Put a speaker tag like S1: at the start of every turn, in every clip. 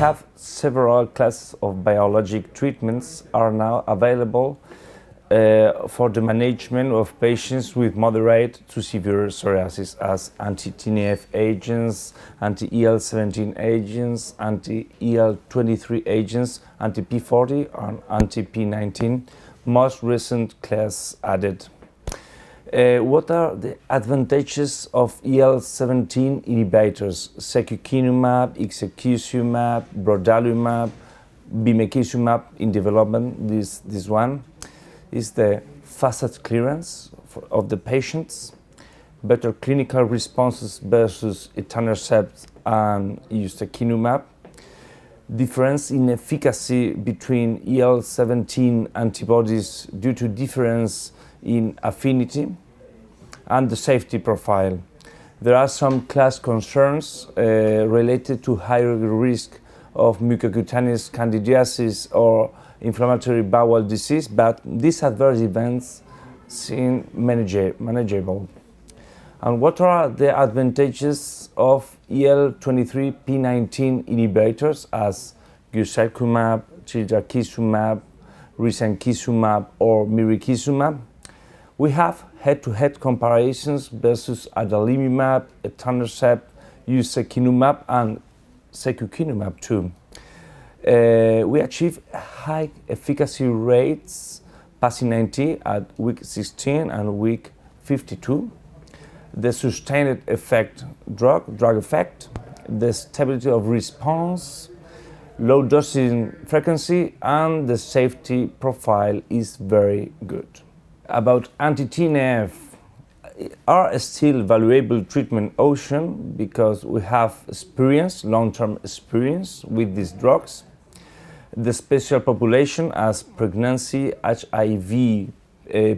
S1: have several classes of biologic treatments are now available for the management of patients with moderate to severe psoriasis, as anti-TNF agents, anti-IL-17 agents, anti-IL-23 agents, anti-P40 and anti-P19, most recent class added. What are the advantages of IL-17 inhibitors? Secukinumab, ixekizumab, brodalumab, bimekizumab in development. This one is the fast clearance of the patients, better clinical responses versus etanercept and ustekinumab, difference in efficacy between IL-17 antibodies due to difference in affinity, and the safety profile. There are some class concerns related to higher risk of mucocutaneous candidiasis or inflammatory bowel disease, but these adverse events seem manageable. And what are the advantages of IL-23 P19 inhibitors as guselkumab, tildrakizumab, risankizumab or mirikizumab? We have head-to-head comparisons versus adalimumab, etanercept, ustekinumab and secukinumab too. We achieve high efficacy rates, PASI 90 at week 16 and week 52. The sustained effect, drug effect, the stability of response, low dosing frequency, and the safety profile is very good. About anti-TNF are still valuable treatment option because we have experience, long-term experience with these drugs. The special population as pregnancy, HIV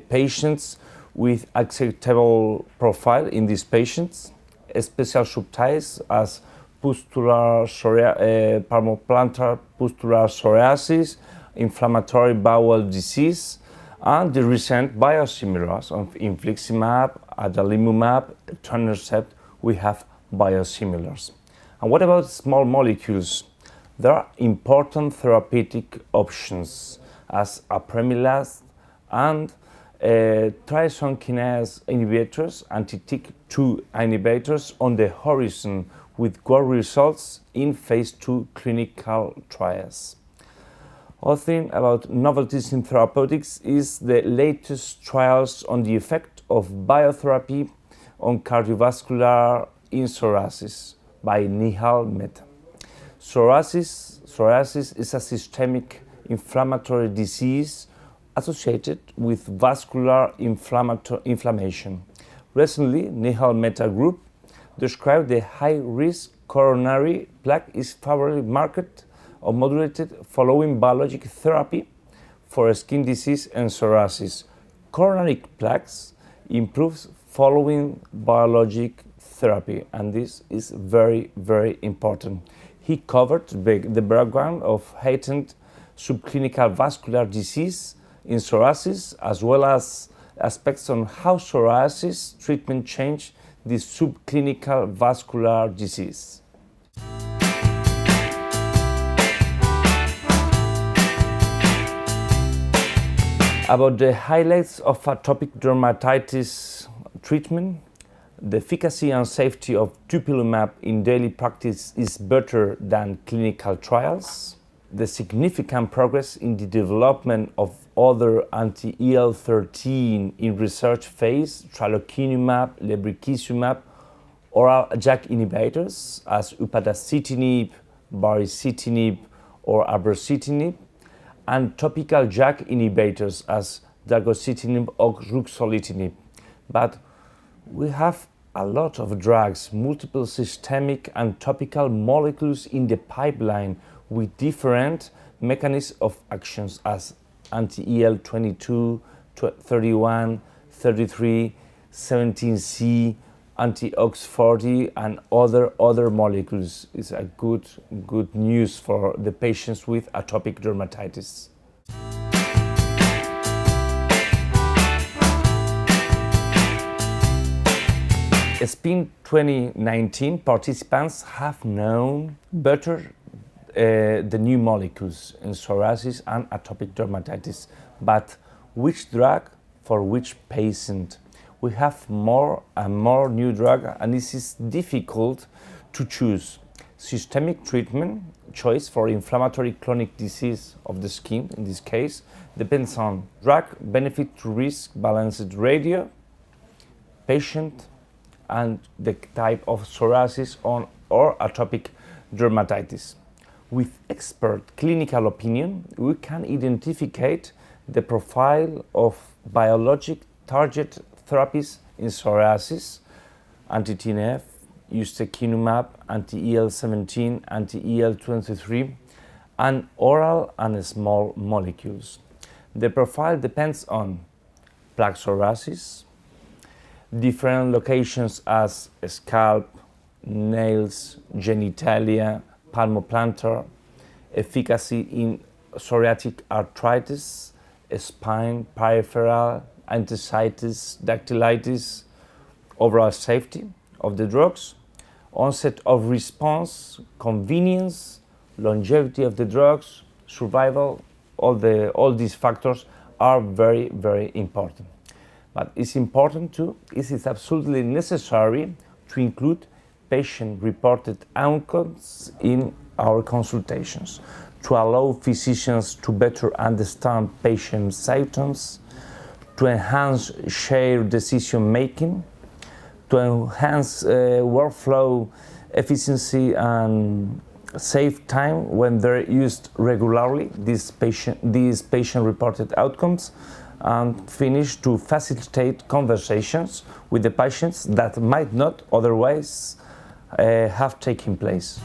S1: patients with acceptable profile in these patients, special subtypes as palmoplantar pustular psoriasis, inflammatory bowel disease, and the recent biosimilars of infliximab, adalimumab, etanercept. We have biosimilars. And what about small molecules? There are important therapeutic options as apremilast and tyrosine kinase inhibitors, anti-TYK2 inhibitors on the horizon with good results in phase 2 clinical trials. Other thing about novelties in therapeutics is the latest trials on the effect of biotherapy on cardiovascular in psoriasis by Nihal Mehta. Psoriasis is a systemic inflammatory disease associated with vascular inflammation. Recently, Nihal Mehta group described the high-risk coronary plaque is favorably marked or modulated following biologic therapy for skin disease and psoriasis. Coronary plaques improves following biologic therapy, and this is very, very important. He covered the background of heightened subclinical vascular disease in psoriasis, as well as aspects on how psoriasis treatment changed this subclinical vascular disease. About the highlights of atopic dermatitis treatment, the efficacy and safety of dupilumab in daily practice is better than clinical trials. The significant progress in the development of other anti-IL-13 in research phase, tralokinumab, lebrikizumab, oral JAK inhibitors as upadacitinib, baricitinib, or abrocitinib, and topical JAK inhibitors as dagocitinib or ruxolitinib. But we have a lot of drugs, multiple systemic and topical molecules in the pipeline with different mechanisms of actions as anti-IL-22, 31, 33, 17C, anti-OX40 and other molecules. It's a good news for the patients with atopic dermatitis. SPIN 2019 participants have known better the new molecules in psoriasis and atopic dermatitis. But which drug for which patient? We have more and more new drugs, and this is difficult to choose. Systemic treatment choice for inflammatory chronic disease of the skin, in this case, depends on drug benefit to risk balanced ratio, patient, and the type of psoriasis or atopic dermatitis. With expert clinical opinion, we can identify the profile of biologic target therapies in psoriasis, anti-TNF, ustekinumab, anti-IL-17, anti-IL-23, and oral and small molecules. The profile depends on plaque psoriasis, different locations as scalp, nails, genitalia, palmoplantar, efficacy in psoriatic arthritis, spine, peripheral, enthesitis, dactylitis, overall safety of the drugs, onset of response, convenience, longevity of the drugs, survival, all these factors are very, very important. But it's important too, it is absolutely necessary to include patient-reported outcomes in our consultations to allow physicians to better understand patient symptoms, to enhance shared decision-making, to enhance workflow efficiency and save time when they're used regularly, these patient-reported outcomes, and finish to facilitate conversations with the patients that might not otherwise have taken place.